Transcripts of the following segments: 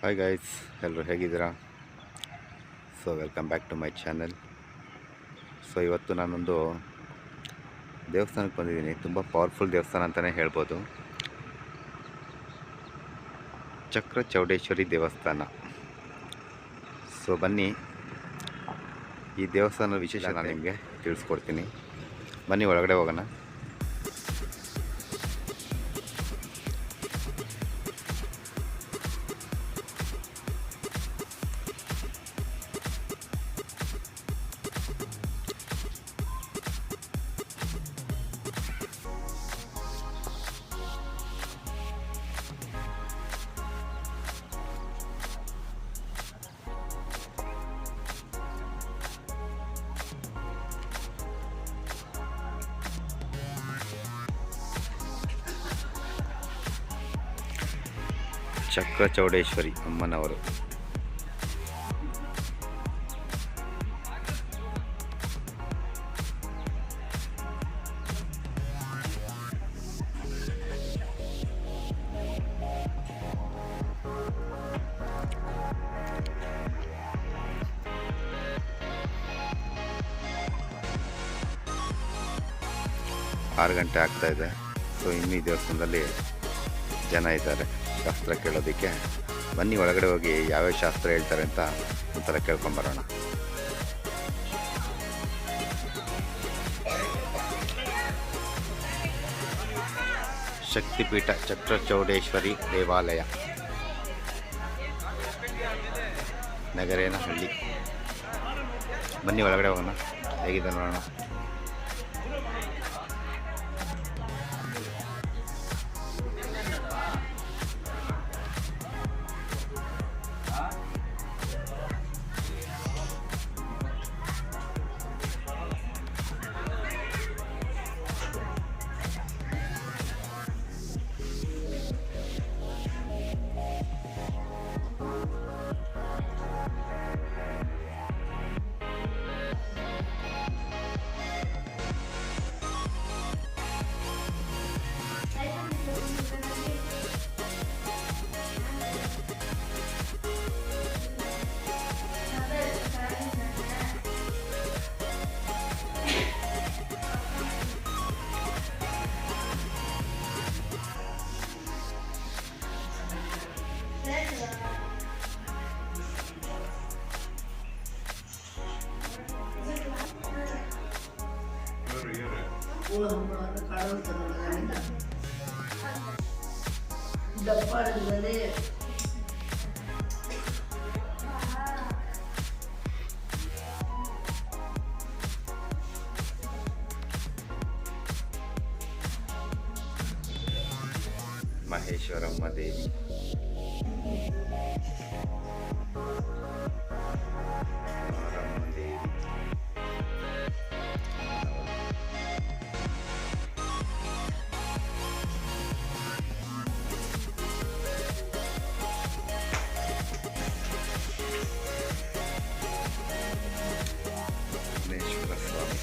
Hi guys, ಎಲ್ಲರೂ ಹೇಗಿದ್ದೀರಾ? Welcome back to my channel. ಇವತ್ತು ನಾನೊಂದು ದೇವಸ್ಥಾನಕ್ಕೆ ಬಂದಿದ್ದೀನಿ. ತುಂಬ ಪವರ್ಫುಲ್ ದೇವಸ್ಥಾನ ಅಂತಲೇ ಹೇಳ್ಬೋದು. ಚಕ್ರ ಚೌಡೇಶ್ವರಿ ದೇವಸ್ಥಾನ. ಬನ್ನಿ, ಈ ದೇವಸ್ಥಾನದ ವಿಶೇಷ ನಾನು ನಿಮಗೆ ತಿಳಿಸ್ಕೊಡ್ತೀನಿ. ಬನ್ನಿ ಒಳಗಡೆ ಹೋಗೋಣ. ಚಕ್ರ ಚೌಡೇಶ್ವರಿ ಅಮ್ಮನವರು. ಆರು ಗಂಟೆ ಆಗ್ತಾ ಇದೆ. ಇನ್ನೂ ಈ ದೇವಸ್ಥಾನದಲ್ಲಿ ಜನ ಇದ್ದಾರೆ ಶಾಸ್ತ್ರ ಕೇಳೋದಕ್ಕೆ. ಬನ್ನಿ ಒಳಗಡೆ ಹೋಗಿ ಯಾವ್ಯಾವ ಶಾಸ್ತ್ರ ಹೇಳ್ತಾರೆ ಅಂತ ಒಂಥರ ಕೇಳ್ಕೊಂಬರೋಣ. ಶಕ್ತಿಪೀಠ ಚಕ್ರ ಚೌಡೇಶ್ವರಿ ದೇವಾಲಯ, ನಗರೇನಹಳ್ಳಿ. ಬನ್ನಿ ಒಳಗಡೆ ಹೋಗೋಣ, ಹೇಗಿದೆ ನೋಡೋಣ. ಮಹೇಶ್ವರಮ್ಮ ದೇವಿ, ಮಾರಮ್ಮ ದೇವಿ, ವಿಘ್ನೇಶ್ವರ ಸ್ವಾಮಿ,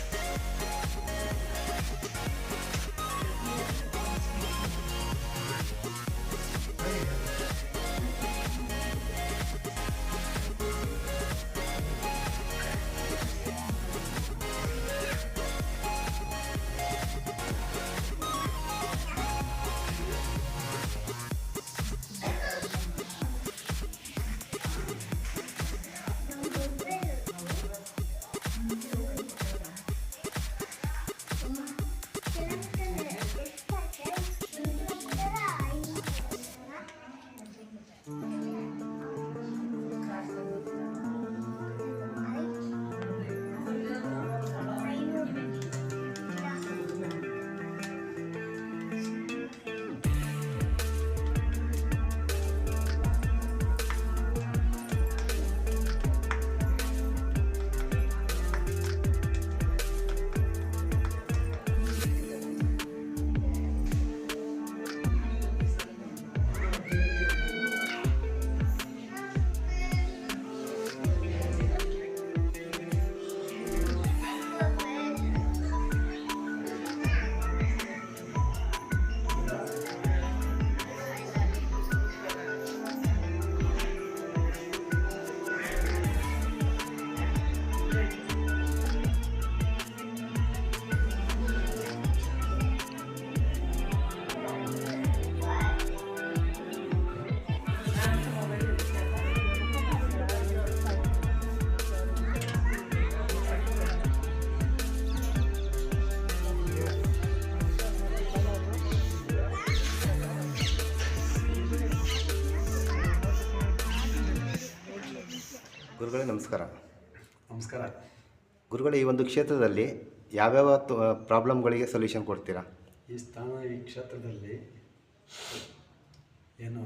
ಗುರುಗಳೇ ನಮಸ್ಕಾರ. ನಮಸ್ಕಾರ. ಗುರುಗಳೇ, ಈ ಒಂದು ಕ್ಷೇತ್ರದಲ್ಲಿ ಯಾವ್ಯಾವ ಪ್ರಾಬ್ಲಮ್ಗಳಿಗೆ ಸೊಲ್ಯೂಷನ್ ಕೊಡ್ತೀರಾ? ಈ ಕ್ಷೇತ್ರದಲ್ಲಿ ಏನು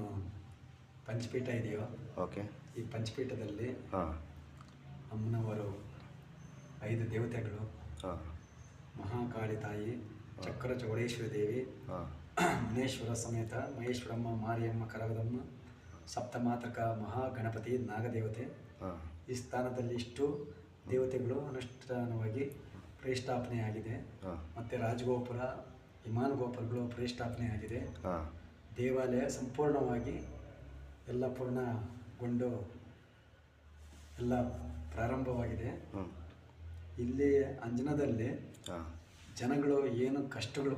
ಪಂಚಪೀಠ ಇದೆಯೋ, ಓಕೆ, ಈ ಪಂಚಪೀಠದಲ್ಲಿ ಹಾಂ, ಅಮ್ಮನವರು 5 ದೇವತೆಗಳು, ಹಾಂ, ಮಹಾಕಾಳಿ ತಾಯಿ, ಚಕ್ರ ಚೌಡೇಶ್ವರಿ ದೇವಿ, ಹಾಂ, ಮುನೇಶ್ವರ ಸಮೇತ ಮಹೇಶ್ವರಮ್ಮ, ಮಾರಿಯಮ್ಮ, ಕರಗದಮ್ಮ, ಸಪ್ತಮಾತೃಕ ಮಹಾಗಣಪತಿ, ನಾಗದೇವತೆ. ಹಾಂ, ಈ ಸ್ಥಾನದಲ್ಲಿ ಇಷ್ಟು ದೇವತೆಗಳು ಅನುಷ್ಠಾನವಾಗಿ ಪ್ರತಿಷ್ಠಾಪನೆಯಾಗಿದೆ. ಮತ್ತು ರಾಜಗೋಪುರ, ವಿಮಾನ ಗೋಪುರಗಳು ಪ್ರತಿಷ್ಠಾಪನೆಯಾಗಿದೆ. ದೇವಾಲಯ ಸಂಪೂರ್ಣವಾಗಿ ಎಲ್ಲ ಪೂರ್ಣಗೊಂಡು ಎಲ್ಲ ಪ್ರಾರಂಭವಾಗಿದೆ. ಇಲ್ಲಿ ಅಂಜನದಲ್ಲಿ ಜನಗಳು ಏನು ಕಷ್ಟಗಳು,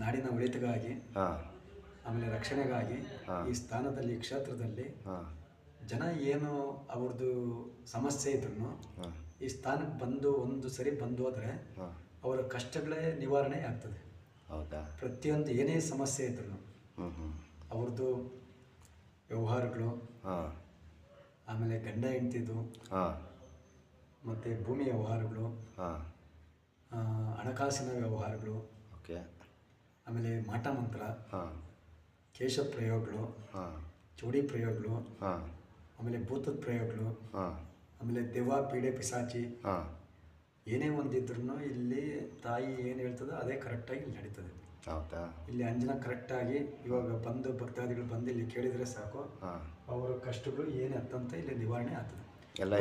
ನಾಡಿನ ಒಳಿತಿಗಾಗಿ, ಆಮೇಲೆ ರಕ್ಷಣೆಗಾಗಿ ಈ ಸ್ಥಾನದಲ್ಲಿ, ಕ್ಷೇತ್ರದಲ್ಲಿ ಜನ ಏನು ಅವ್ರದ್ದು ಸಮಸ್ಯೆ ಇದ್ರು ಈ ಸ್ಥಾನಕ್ಕೆ ಬಂದು ಒಂದು ಸರಿ ಬಂದು ಹೋದರೆ ಅವರ ಕಷ್ಟಗಳೇ ನಿವಾರಣೆ ಆಗ್ತದೆ. ಹೌದಾ? ಪ್ರತಿಯೊಂದು ಏನೇ ಸಮಸ್ಯೆ ಇದ್ರು ಅವ್ರದ್ದು ವ್ಯವಹಾರಗಳು, ಆಮೇಲೆ ಗಂಡ ಹೆಂಡ್ತಿದ್ದು, ಮತ್ತು ಭೂಮಿ ವ್ಯವಹಾರಗಳು, ಹಣಕಾಸಿನ ವ್ಯವಹಾರಗಳು, ಆಮೇಲೆ ಮಾಟ ಮಂತ್ರ, ಕೇಶ ಪ್ರಯೋಗಗಳು, ಚೌಡಿ ಪ್ರಯೋಗಗಳು, ಆಮೇಲೆ ಭೂತದ ಪ್ರಯೋಗಗಳು, ಆಮೇಲೆ ದೆವ್ವ, ಪೀಡೆ, ಪಿಸಾಚಿ ಏನೇ ಒಂದಿದ್ರು ಇಲ್ಲಿ ತಾಯಿ ಏನು ಹೇಳ್ತದೋ ಅದೇ ಕರೆಕ್ಟಾಗಿ ಇಲ್ಲಿ ನಡೀತದೆ. ಹೌದಾ? ಇಲ್ಲಿ ಅಂಜನ ಕರೆಕ್ಟಾಗಿ ಇವಾಗ ಬಂದು ಭಕ್ತಾದಿಗಳು ಬಂದು ಇಲ್ಲಿ ಕೇಳಿದರೆ ಸಾಕು, ಅವರ ಕಷ್ಟಗಳು ಏನು ಅತ್ತಂತ ಇಲ್ಲಿ ನಿವಾರಣೆ ಆಗ್ತದೆ.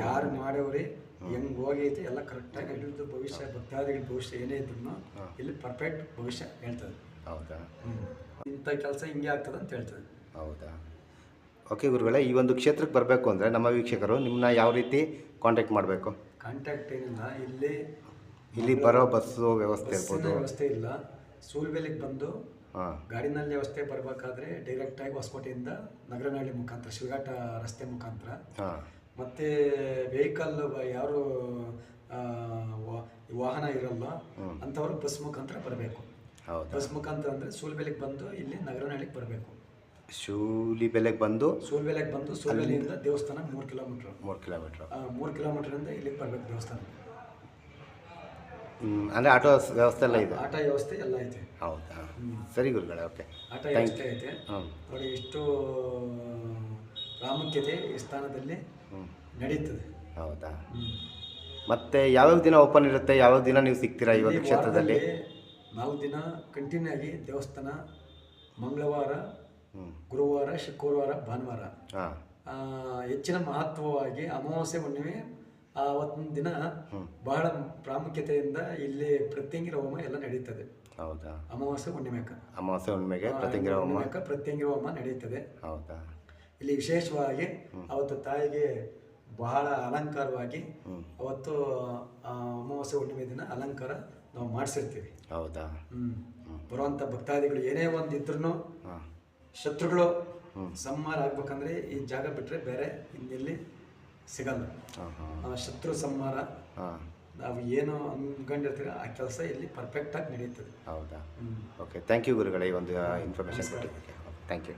ಯಾರು ಮಾಡೋರಿ ಹೆಂಗೆ ಹೋಗೈತೆ ಎಲ್ಲ ಕರೆಕ್ಟಾಗಿ ಹಿಡಿದು ಭವಿಷ್ಯ, ಭಕ್ತಾದಿಗಳ ಭವಿಷ್ಯ ಏನೇ ಇದ್ರು ಇಲ್ಲಿ ಪರ್ಫೆಕ್ಟ್ ಭವಿಷ್ಯ ಹೇಳ್ತದೆ. ಹೌದಾ? ಇಂಥ ಕೆಲಸ ಹಿಂಗೆ ಆಗ್ತದೆ ಅಂತ ಹೇಳ್ತದೆ. ಹೌದಾ? ಓಕೆ ಗುರುಗಳೇ, ಈ ಒಂದು ಕ್ಷೇತ್ರಕ್ಕೆ ಬರಬೇಕು ಅಂದರೆ ನಮ್ಮ ವೀಕ್ಷಕರು ನಿಮ್ಮನ್ನ ಯಾವ ರೀತಿ ಕಾಂಟ್ಯಾಕ್ಟ್ ಮಾಡಬೇಕು? ಕಾಂಟ್ಯಾಕ್ಟ್ ಏನಿಲ್ಲ, ಇಲ್ಲಿ ಬರೋ ಬಸ್ಸು ವ್ಯವಸ್ಥೆ ಇರ್ಬೋದು? ವ್ಯವಸ್ಥೆ ಇಲ್ಲ. ಸೂಲ್ಬೆಲೆಗೆ ಬಂದು ಗಾಡಿನಲ್ಲಿ ವ್ಯವಸ್ಥೆ ಬರಬೇಕಾದ್ರೆ ಡೈರೆಕ್ಟಾಗಿ ಹೊಸಕೋಟೆಯಿಂದ ನಗರನಹಳ್ಳಿ ಮುಖಾಂತರ, ಶಿವಘಾಟ ರಸ್ತೆ ಮುಖಾಂತರ, ಮತ್ತು ವೆಹಿಕಲ್ ಯಾರು ವಾಹನ ಇರಲ್ಲ ಅಂಥವ್ರು ಬಸ್ ಮುಖಾಂತರ ಬರಬೇಕು. ಬಸ್ ಮುಖಾಂತರ ಅಂದರೆ ಸೂಲ್ಬೆಲೆಗೆ ಬಂದು ಇಲ್ಲಿ ನಗರನಹಳ್ಳಿಗೆ ಬರಬೇಕು. ಸೂಲಿಬೆಲೆಗೆ ಬಂದು ಸೂಲ್ಬೆಲೆಯಿಂದ ದೇವಸ್ಥಾನ 3 ಕಿಲೋಮೀಟ್ರ್. 3 ಕಿಲೋಮೀಟ್ರಿಂದ ಇಲ್ಲಿಗೆ ಬರಬೇಕು ದೇವಸ್ಥಾನ. ಅಂದರೆ ಆಟೋ ವ್ಯವಸ್ಥೆ ಎಲ್ಲ ಇದೆ? ಆಟೋ ವ್ಯವಸ್ಥೆ ಎಲ್ಲ ಐತೆ. ಹೌದಾ? ಸರಿ ಗುರುಗಳೇ, ಓಕೆ, ಆಟೋ ವ್ಯವಸ್ಥೆ ಐತೆ. ನೋಡಿ, ಇಷ್ಟು ಪ್ರಾಮುಖ್ಯತೆ ಈ ಸ್ಥಾನದಲ್ಲಿ ನಡೀತದೆ. ಹೌದಾ? ಮತ್ತೆ ಯಾವ್ಯಾವ ದಿನ ಓಪನ್ ಇರುತ್ತೆ, ಯಾವ್ಯಾವ ದಿನ ನೀವು ಸಿಗ್ತೀರಾ ಈ ಒಂದು ಕ್ಷೇತ್ರದಲ್ಲಿ? 4 ದಿನ ಕಂಟಿನ್ಯೂ ಆಗಿ ದೇವಸ್ಥಾನ. ಮಂಗಳವಾರ, ಗುರುವಾರ, ಶುಕ್ರವಾರ, ಭಾನುವಾರ. ಹೆಚ್ಚಿನ ಮಹತ್ವವಾಗಿ ಅಮಾವಾಸ್ಯೆ ಹುಣ್ಣಿಮೆ ಆವತ್ತಿನ ದಿನ ಬಹಳ ಪ್ರಾಮುಖ್ಯತೆಯಿಂದ ಇಲ್ಲಿ ಪ್ರತ್ಯಂಗಿರ ಹೋಮ ಎಲ್ಲ ನಡೀತದೆ. ಹೌದಾ? ಅಮಾವಾಸ್ಯೆ ಹುಣ್ಣಿಮೆಗೆ ಪ್ರತ್ಯಂಗಿರ ಹೋಮ ನಡೀತದೆ. ಹೌದಾ? ಇಲ್ಲಿ ವಿಶೇಷವಾಗಿ ಅವತ್ತು ತಾಯಿಗೆ ಬಹಳ ಅಲಂಕಾರವಾಗಿ ಅವತ್ತು ಅಮಾವಾಸ್ಯೆ ಹುಣ್ಣಿಮೆ ದಿನ ಅಲಂಕಾರ ನಾವು ಮಾಡಿಸಿರ್ತೀವಿ. ಹೌದಾ? ಬರುವಂಥ ಭಕ್ತಾದಿಗಳು ಏನೇ ಒಂದಿದ್ರು ಶತ್ರುಗಳು ಸಂಹಾರ ಆಗ್ಬೇಕಂದ್ರೆ ಈ ಜಾಗ ಬಿಟ್ಟರೆ ಬೇರೆ ಇನ್ನೆಲ್ಲಿ ಸಿಗಲ್ಲ. ಶತ್ರು ಸಂಹಾರ ನಾವು ಏನು ಅನ್ಕೊಂಡಿರ್ತೀವಿ ಆ ಕೆಲಸ ಇಲ್ಲಿ ಪರ್ಫೆಕ್ಟಾಗಿ ನಡೀತದೆ. ಹೌದಾ? ಓಕೆ, ಥ್ಯಾಂಕ್ ಯು ಗುರುಗಳೇ, ಈ ಒಂದು ಇನ್ಫಾರ್ಮೇಷನ್ ಕೊಟ್ಟಿದ್ದಕ್ಕೆ. Thank you.